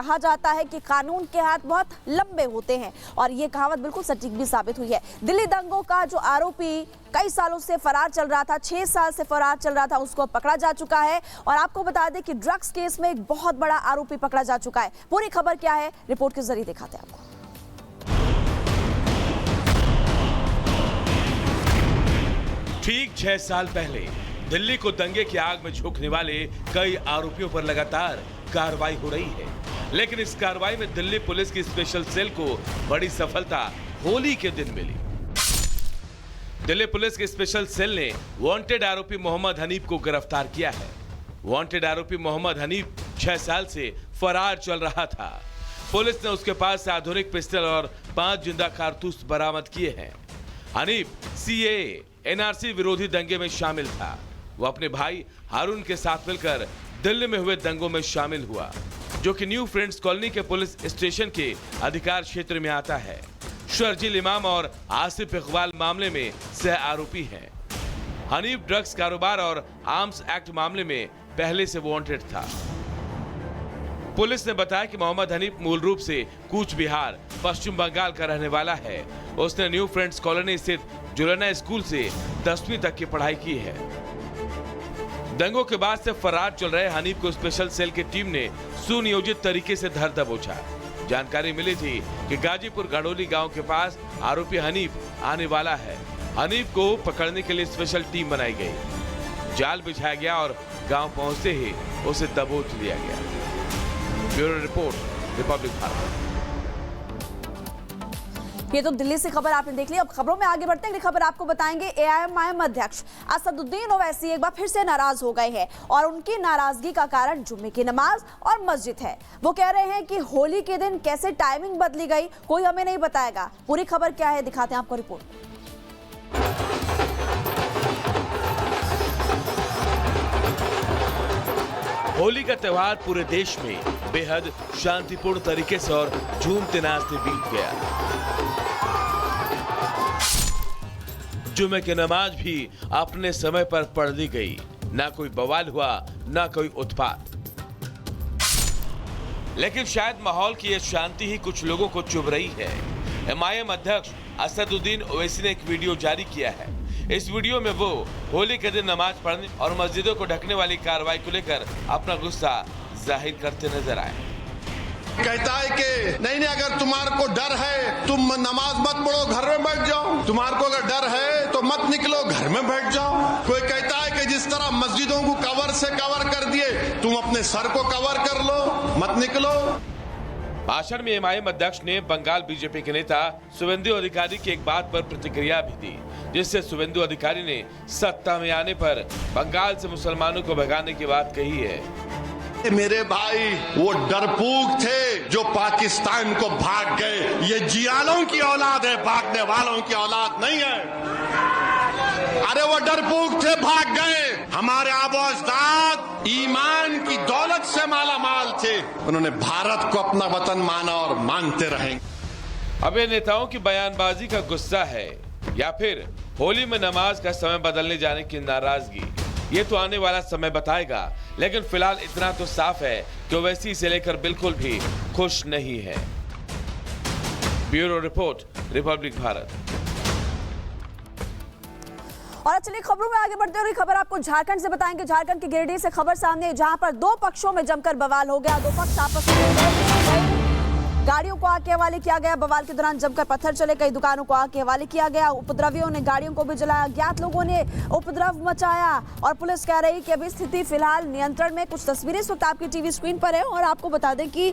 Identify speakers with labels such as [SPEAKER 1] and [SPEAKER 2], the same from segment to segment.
[SPEAKER 1] कहा जाता है कि कानून के हाथ बहुत लंबे होते हैं और ये कहावत बिल्कुल सटीक भी साबित हुई है। दिल्ली दंगों का जो आरोपी कई सालों से फरार चल रहा था, 6 साल से फरार चल रहा था, उसको पकड़ा जा चुका है। और आपको बता दें कि ड्रग्स केस में एक बहुत बड़ा आरोपी पकड़ा जा चुका है। पूरी खबर क्या है, रिपोर्ट के जरिए दिखाते हैं आपको।
[SPEAKER 2] ठीक 6 साल पहले दिल्ली को दंगे की आग में झोंकने वाले कई आरोपियों पर लगातार कार्रवाई हो रही है, लेकिन इस कार्रवाई में दिल्ली पुलिस की स्पेशल सेल को बड़ी सफलता होली के दिन मिली। दिल्ली पुलिस की स्पेशल सेल ने वांटेड आरोपी मोहम्मद हनीफ को गिरफ्तार किया है। वांटेड आरोपी मोहम्मद हनीफ 6 साल से फरार चल रहा था। पुलिस ने उसके पास से आधुनिक पिस्टल और 5 जिंदा कारतूस बरामद किए हैं। हनीफ सीएए एनआरसी विरोधी दंगे में शामिल था। वो अपने भाई हारून के साथ मिलकर दिल्ली में हुए दंगों में शामिल हुआ, जो कि न्यू फ्रेंड्स कॉलोनी के पुलिस स्टेशन के अधिकार क्षेत्र में आता है। शर्जील इमाम और आसिफ इकबाल मामले में सह आरोपी हैं। हनीफ ड्रग्स कारोबार और आर्म्स एक्ट मामले में पहले से वांटेड था। पुलिस ने बताया कि मोहम्मद हनीफ मूल रूप से कूच बिहार, पश्चिम बंगाल का रहने वाला है। उसने न्यू फ्रेंड्स कॉलोनी स्थित जुलाना स्कूल से 10वीं तक की पढ़ाई की है। दंगों के बाद से फरार चल रहे हनीफ को स्पेशल सेल की टीम ने सुनियोजित तरीके से धर दबोचा। जानकारी मिली थी कि गाजीपुर गढ़ोली गांव के पास आरोपी हनीफ आने वाला है। हनीफ को पकड़ने के लिए स्पेशल टीम बनाई गई। जाल बिछाया गया और गांव पहुंचते ही उसे दबोच लिया गया। Bureau report, Republic Bharat.
[SPEAKER 1] ये तो दिल्ली से खबर आपने देख ली। अब खबरों में आगे बढ़ते हैं। अगली खबर आपको बताएंगे, एआईएमआईएम अध्यक्ष असदुद्दीन ओवैसी एक बार फिर से नाराज हो गए हैं और उनकी नाराजगी का कारण जुम्मे की नमाज और मस्जिद है। वो कह रहे हैं कि होली के दिन कैसे टाइमिंग बदली गई, कोई हमें नहीं बताएगा। पूरी खबर क्या है, दिखाते हैं आपको रिपोर्ट।
[SPEAKER 2] होली का त्योहार पूरे देश में बेहद शांतिपूर्ण तरीके से और झूमते नाचते बीत गया। जुमे की नमाज भी अपने समय पर पढ़ ली गई। ना कोई बवाल हुआ, ना कोई उत्पात। लेकिन शायद माहौल की यह शांति ही कुछ लोगों को चुभ रही है। एमआईएम अध्यक्ष असदुद्दीन ओवैसी ने एक वीडियो जारी किया है। इस वीडियो में वो होली के दिन नमाज पढ़ने और मस्जिदों को ढकने वाली कार्रवाई को लेकर अपना गुस्सा जाहिर करते नजर आए।
[SPEAKER 3] कहता है कि नहीं, अगर तुम्हारे को डर है तुम नमाज मत पढ़ो, घर में बैठ जाओ। तुम्हारे को अगर डर है तो मत निकलो, घर में बैठ जाओ। कोई कहता है कि जिस तरह मस्जिदों को कवर से कवर कर दिए, तुम अपने सर को कवर कर लो, मत निकलो।
[SPEAKER 2] भाषण में एमआईएम अध्यक्ष ने बंगाल बीजेपी के नेता शुवेंदु अधिकारी की एक बात पर प्रतिक्रिया भी दी, जिससे शुवेंदु अधिकारी ने सत्ता में आने पर बंगाल से मुसलमानों को भगाने की बात कही है।
[SPEAKER 3] मेरे भाई वो डरपोक थे जो पाकिस्तान को भाग गए। ये जियालों की औलाद है, भागने वालों की औलाद नहीं है। अरे वो डरपोक थे, भाग गए। हमारे आबो-अजदाद ईमान की दौलत से माला माल थे। उन्होंने भारत को अपना वतन माना और मानते रहेंगे।
[SPEAKER 2] अब ये नेताओं की बयानबाजी का गुस्सा है या फिर होली में नमाज का समय बदलने जाने की नाराजगी, ये तो आने वाला समय बताएगा। लेकिन फिलहाल इतना तो साफ है कि ओवैसी इसे लेकर बिल्कुल भी खुश नहीं है। Bureau report, Republic Bharat.
[SPEAKER 1] और चलिए खबरों में आगे बढ़ते हुए खबर आपको झारखंड से बताएंगे। झारखंड के गिरिडीह से खबर सामने, जहां पर 2 पक्षों में जमकर बवाल हो गया। 2 पक्ष आपस में गाड़ियों को आग के हवाले किया गया। बवाल के दौरान जमकर पत्थर चले, कई दुकानों को आग के हवाले किया गया। उपद्रवियों ने गाड़ियों को भी जलाया। अज्ञात लोगों ने उपद्रव मचाया और पुलिस कह रही कि अभी स्थिति फिलहाल नियंत्रण में। कुछ तस्वीरें इस वक्त आपकी टीवी स्क्रीन पर है और आपको बता दें कि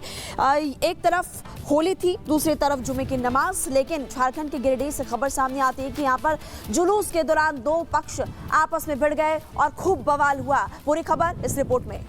[SPEAKER 1] एक तरफ होली थी, दूसरी तरफ जुमे की नमाज। लेकिन झारखंड के गिरिडीह से खबर सामने आती है कि यहाँ पर जुलूस के दौरान 2 पक्ष आपस में भिड़ गए और खूब बवाल हुआ। पूरी खबर इस रिपोर्ट में।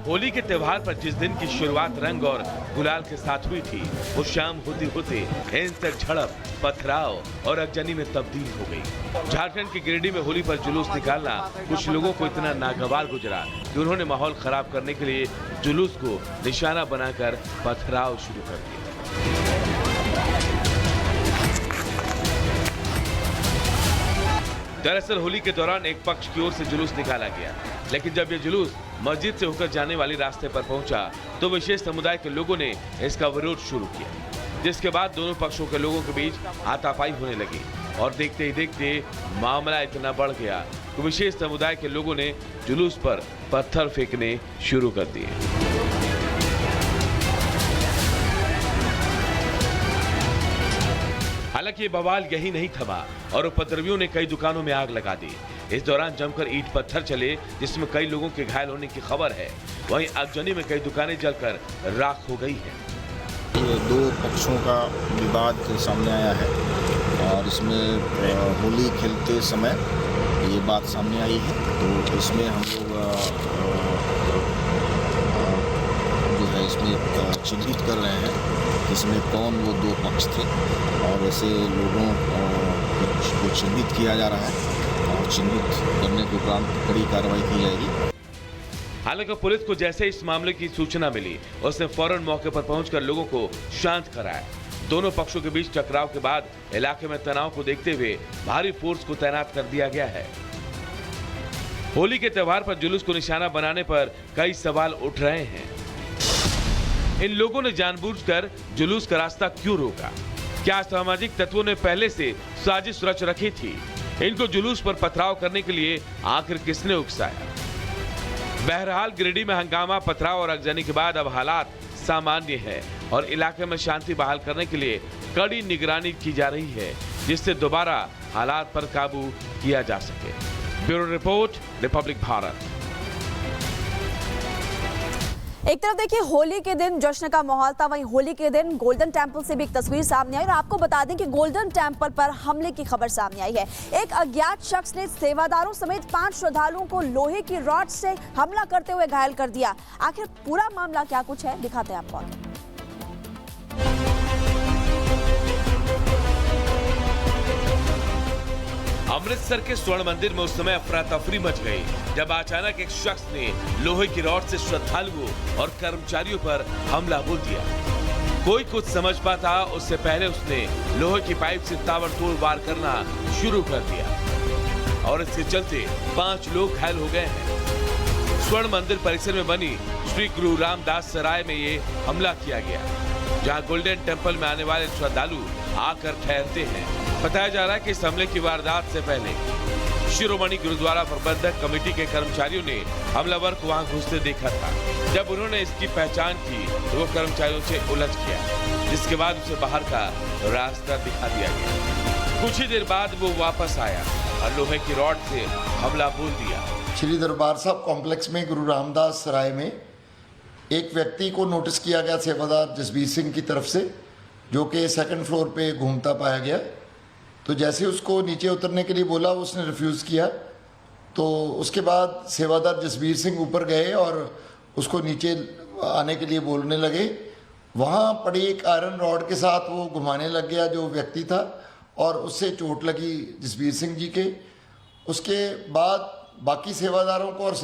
[SPEAKER 2] होली के त्योहार पर जिस दिन की शुरुआत रंग और गुलाल के साथ हुई थी, वो शाम होते होते हिंसक झड़प, पथराव और अगजनी में तब्दील हो गई। झारखंड के गिरिडीह में होली पर जुलूस निकालना कुछ लोगों को इतना नागवार गुजरा कि उन्होंने माहौल खराब करने के लिए जुलूस को निशाना बनाकर पथराव शुरू कर दिया। दरअसल होली के दौरान एक पक्ष की ओर से जुलूस निकाला गया, लेकिन जब यह जुलूस मस्जिद से होकर जाने वाली रास्ते पर पहुंचा तो विशेष समुदाय के लोगों ने इसका विरोध शुरू किया, जिसके बाद दोनों पक्षों के लोगों के बीच हाथापाई होने लगी और देखते ही देखते मामला इतना बढ़ गया कि विशेष समुदाय के लोगों ने जुलूस पर पत्थर फेंकने शुरू कर दिए। हालांकि ये बवाल यही नहीं थमा और उपद्रवियों ने कई दुकानों में आग लगा दी। इस दौरान जमकर ईंट पत्थर चले, जिसमें कई लोगों के घायल होने की खबर है। वहीं आगजनी में कई दुकानें जलकर राख हो गई हैं।
[SPEAKER 4] ये दो पक्षों का विवाद सामने आया है और इसमें होली खेलते समय ये बात सामने आई है। तो इसमें हम लोग जो है इसमें चिन्हित कर रहे हैं कि इसमें कौन वो दो पक्ष थे और ऐसे लोगों को चिन्हित किया जा रहा है और चिन्हित करने के उपरांत कड़ी कार्रवाई की जाएगी।
[SPEAKER 2] हालांकि पुलिस को जैसे इस मामले की सूचना मिली, उसने फौरन मौके पर पहुंचकर लोगों को शांत कराया। दोनों पक्षों के बीच टकराव के बाद इलाके में तनाव को देखते हुए भारी फोर्स को तैनात कर दिया गया है। होली के त्योहार पर जुलूस को निशाना बनाने पर कई सवाल उठ रहे हैं। इन लोगों ने जानबूझकर जुलूस का रास्ता क्यों रोका? क्या सामाजिक तत्वों ने पहले से साजिश रच रखी थी? इनको जुलूस पर पथराव करने के लिए आखिर किसने उकसाया? बहरहाल गिरिडीह में हंगामा, पथराव और आगजनी के बाद अब हालात सामान्य है और इलाके में शांति बहाल करने के लिए कड़ी निगरानी की जा रही है, जिससे दोबारा हालात पर काबू किया जा सके। Bureau report, Republic Bharat.
[SPEAKER 1] एक तरफ देखिए होली के दिन जश्न का माहौल था, वहीं होली के दिन गोल्डन टेंपल से भी एक तस्वीर सामने आई और आपको बता दें कि गोल्डन टेंपल पर हमले की खबर सामने आई है। एक अज्ञात शख्स ने सेवादारों समेत 5 श्रद्धालुओं को लोहे की रॉड से हमला करते हुए घायल कर दिया। आखिर पूरा मामला क्या कुछ है, दिखाते हैं आपको।
[SPEAKER 2] अमृतसर के स्वर्ण मंदिर में उस समय अफरा तफरी मच गई जब अचानक एक शख्स ने लोहे की रॉड से श्रद्धालुओं और कर्मचारियों पर हमला बोल दिया। कोई कुछ समझ पाता उससे पहले उसने लोहे की पाइप से ताबड़तोड़ वार करना शुरू कर दिया और इसके चलते 5 लोग घायल हो गए हैं। स्वर्ण मंदिर परिसर में बनी श्री गुरु रामदास सराय में ये हमला किया गया, जहां गोल्डन टेंपल में आने वाले श्रद्धालु आकर ठहरते हैं। बताया जा रहा है कि इस हमले की वारदात से पहले शिरोमणि गुरुद्वारा प्रबंधक कमेटी के कर्मचारियों ने हमलावर को वहां घुसते देखा था। जब उन्होंने इसकी पहचान की तो वो कर्मचारियों से उलझ गया, जिसके बाद उसे बाहर का रास्ता दिखा दिया गया। कुछ ही देर बाद वो वापस आया और लोहे की रॉड से हमला बोल दिया।
[SPEAKER 5] श्री दरबार साहब कॉम्प्लेक्स में गुरु रामदास सराय में एक व्यक्ति को नोटिस किया गया सेवादार जसबीर सिंह की तरफ से, जो कि 2nd फ्लोर पे घूमता पाया गया। तो जैसे उसको नीचे उतरने के लिए बोला, उसने रिफ्यूज़ किया। तो उसके बाद सेवादार जसबीर सिंह ऊपर गए और उसको नीचे आने के लिए बोलने लगे। वहाँ पड़ी एक आयरन रॉड के साथ वो घुमाने लग गया जो व्यक्ति था और उससे चोट लगी जसबीर सिंह जी के। उसके बाद बाकी सेवादारों को और